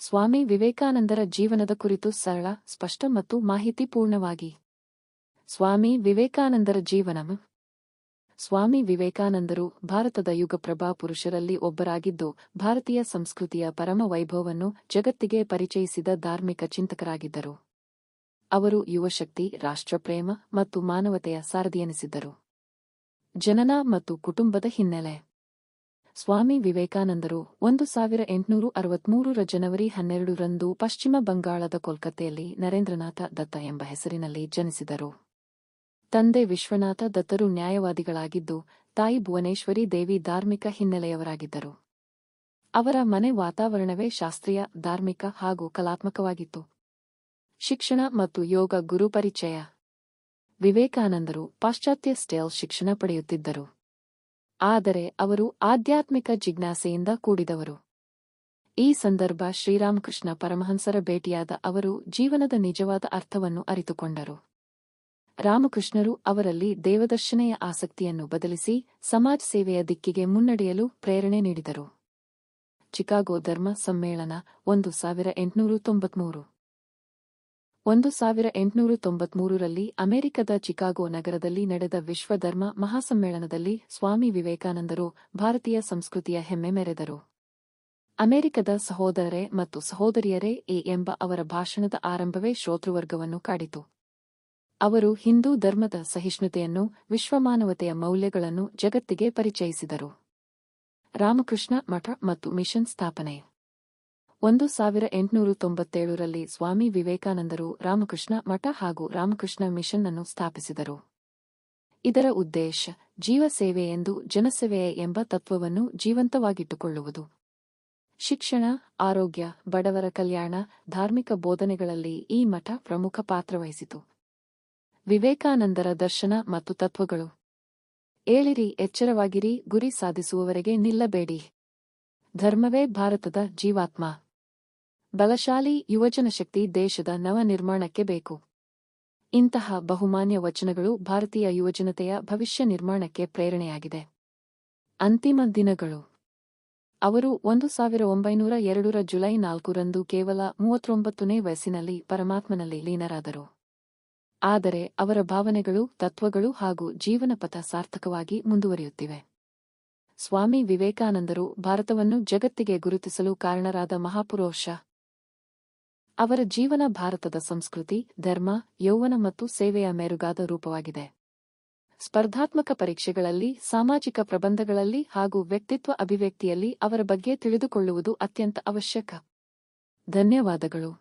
ಸ್ವಾಮಿ ವಿವೇಕಾನಂದರ ಜೀವನದ ಕುರಿತು ಸರಳ, ಸ್ಪಷ್ಟ ಮತ್ತು ಮಾಹಿತಿಪೂರ್ಣವಾಗಿ. ಸ್ವಾಮಿ ವಿವೇಕಾನಂದರ ಜೀವನ. ಸ್ವಾಮಿ ವಿವೇಕಾನಂದರು ಭಾರತದ ಯುಗಪ್ರಭಾ ಪುರುಷರಲ್ಲಿ ಒಬ್ಬರಾಗಿದ್ದು, ಭಾರತೀಯ ಸಂಸ್ಕೃತಿಯ ಪರಮ ವೈಭವವನ್ನು ಜಗತ್ತಿಗೆ ಪರಿಚಯಿಸಿದ ಧಾರ್ಮಿಕ ಚಿಂತಕರಾಗಿದ್ದರು. ಅವರು ಯುವಶಕ್ತಿ, ರಾಷ್ಟ್ರಪ್ರೇಮ ಮತ್ತು ಮಾನವತೆಯ ಸಾರಥಿಯೆನಿಸಿದ್ದರು. ಜನನ ಮತ್ತು ಕುಟುಂಬದ ಹಿನ್ನೆಲೆ. ಸ್ವಾಮಿ ವಿವೇಕಾನಂದರು 1863 ಜನವರಿ 12 ರಂದು ಪಶ್ಚಿಮ ಬಂಗಾಳದ ಕೋಲ್ಕತ್ತೆಯಲ್ಲಿ ನರೇಂದ್ರನಾಥ ದತ್ತ ಎಂಬ ಹೆಸರಿನಲ್ಲಿ ಜನಿಸಿದರು. ತಂದೆ ವಿಶ್ವನಾಥ ದತ್ತರು ನ್ಯಾಯವಾದಿಗಳಾಗಿದ್ದು, ತಾಯಿ ಭುವನೇಶ್ವರಿ ದೇವಿ ಧಾರ್ಮಿಕ ಹಿನ್ನೆಲೆಯವರಾಗಿದ್ದರು. ಅವರ ಮನೆ ವಾತಾವರಣವೇ ಶಾಸ್ತ್ರೀಯ, ಧಾರ್ಮಿಕ ಹಾಗೂ ಕಲಾತ್ಮಕವಾಗಿತ್ತು. ಶಿಕ್ಷಣ ಮತ್ತು ಯೋಗ ಗುರು ಪರಿಚಯ. ವಿವೇಕಾನಂದರು ಪಾಶ್ಚಾತ್ಯ ಸ್ಟೈಲ್ ಶಿಕ್ಷಣ ಪಡೆಯುತ್ತಿದ್ದರು. ಆದರೆ ಅವರು ಆಧ್ಯಾತ್ಮಿಕ ಜಿಜ್ಞಾಸೆಯಿಂದ ಕೂಡಿದವರು. ಈ ಸಂದರ್ಭ ಶ್ರೀರಾಮಕೃಷ್ಣ ಪರಮಹಂಸರ ಭೇಟಿಯಾದ ಅವರು ಜೀವನದ ನಿಜವಾದ ಅರ್ಥವನ್ನು ಅರಿತುಕೊಂಡರು. ರಾಮಕೃಷ್ಣರು ಅವರಲ್ಲಿ ದೇವದರ್ಶನೆಯ ಆಸಕ್ತಿಯನ್ನು ಬದಲಿಸಿ ಸಮಾಜ ಸೇವೆಯ ದಿಕ್ಕಿಗೆ ಮುನ್ನಡೆಯಲು ಪ್ರೇರಣೆ ನೀಡಿದರು. ಚಿಕಾಗೋ ಧರ್ಮ ಸಮ್ಮೇಳನ 1893. 1893ರಲ್ಲಿ ಅಮೆರಿಕದ ಚಿಕಾಗೋ ನಗರದಲ್ಲಿ ನಡೆದ ವಿಶ್ವ ಧರ್ಮ ಮಹಾಸಮ್ಮೇಳನದಲ್ಲಿ ಸ್ವಾಮಿ ವಿವೇಕಾನಂದರು ಭಾರತೀಯ ಸಂಸ್ಕೃತಿಯ ಹೆಮ್ಮೆ ಮೆರೆದರು. ಅಮೆರಿಕದ ಸಹೋದರರೇ ಮತ್ತು ಸಹೋದರಿಯರೇ ಎಂಬ ಅವರ ಭಾಷಣದ ಆರಂಭವೇ ಶ್ರೋತೃವರ್ಗವನ್ನು ಕಾಡಿತು. ಅವರು ಹಿಂದೂ ಧರ್ಮದ ಸಹಿಷ್ಣುತೆಯನ್ನು, ವಿಶ್ವಮಾನವತೆಯ ಮೌಲ್ಯಗಳನ್ನು ಜಗತ್ತಿಗೆ ಪರಿಚಯಿಸಿದರು. ರಾಮಕೃಷ್ಣ ಮಠ ಮತ್ತು ಮಿಷನ್ ಸ್ಥಾಪನೆ. 1897ರಲ್ಲಿ ಸ್ವಾಮಿ ವಿವೇಕಾನಂದರು ರಾಮಕೃಷ್ಣ ಮಠ ಹಾಗೂ ರಾಮಕೃಷ್ಣ ಮಿಷನ್ ಅನ್ನು ಸ್ಥಾಪಿಸಿದರು. ಇದರ ಉದ್ದೇಶ ಜೀವ ಸೇವೆ ಎಂದು ಜನಸೇವೆಯೇ ಎಂಬ ತತ್ವವನ್ನು ಜೀವಂತವಾಗಿಟ್ಟುಕೊಳ್ಳುವುದು. ಶಿಕ್ಷಣ, ಆರೋಗ್ಯ, ಬಡವರ ಕಲ್ಯಾಣ, ಧಾರ್ಮಿಕ ಬೋಧನೆಗಳಲ್ಲಿ ಈ ಮಠ ಪ್ರಮುಖ ಪಾತ್ರವಹಿಸಿತು. ವಿವೇಕಾನಂದರ ದರ್ಶನ ಮತ್ತು ತತ್ವಗಳು. ಏಳಿರಿ, ಎಚ್ಚರವಾಗಿರಿ, ಗುರಿ ಸಾಧಿಸುವವರೆಗೆ ನಿಲ್ಲಬೇಡಿ. ಧರ್ಮವೇ ಭಾರತದ ಜೀವಾತ್ಮ. ಬಲಶಾಲಿ ಯುವಜನಶಕ್ತಿ ದೇಶದ ನವ ನಿರ್ಮಾಣಕ್ಕೆ ಬೇಕು. ಇಂತಹ ಬಹುಮಾನ್ಯ ವಚನಗಳು ಭಾರತೀಯ ಯುವಜನತೆಯ ಭವಿಷ್ಯ ನಿರ್ಮಾಣಕ್ಕೆ ಪ್ರೇರಣೆಯಾಗಿದೆ. ಅಂತಿಮ ದಿನಗಳು. ಅವರು 1902ರ ಜುಲೈ 4 ರಂದು ಕೇವಲ 39ನೇ ವಯಸ್ಸಿನಲ್ಲಿ ಪರಮಾತ್ಮನಲ್ಲಿ ಲೀನರಾದರು. ಆದರೆ ಅವರ ಭಾವನೆಗಳು, ತತ್ವಗಳು ಹಾಗೂ ಜೀವನಪಥ ಸಾರ್ಥಕವಾಗಿ ಮುಂದುವರಿಯುತ್ತಿವೆ. ಸ್ವಾಮಿ ವಿವೇಕಾನಂದರು ಭಾರತವನ್ನು ಜಗತ್ತಿಗೆ ಗುರುತಿಸಲು ಕಾರಣರಾದ ಮಹಾಪುರುಷ. ಅವರ ಜೀವನ ಭಾರತದ ಸಂಸ್ಕೃತಿ, ಧರ್ಮ, ಯೌವನ ಮತ್ತು ಸೇವೆಯ ಮೆರುಗಾದ ರೂಪವಾಗಿದೆ. ಸ್ಪರ್ಧಾತ್ಮಕ ಪರೀಕ್ಷೆಗಳಲ್ಲಿ, ಸಾಮಾಜಿಕ ಪ್ರಬಂಧಗಳಲ್ಲಿ ಹಾಗೂ ವ್ಯಕ್ತಿತ್ವ ಅಭಿವ್ಯಕ್ತಿಯಲ್ಲಿ ಅವರ ಬಗ್ಗೆ ತಿಳಿದುಕೊಳ್ಳುವುದು ಅತ್ಯಂತ ಅವಶ್ಯಕ. ಧನ್ಯವಾದಗಳು.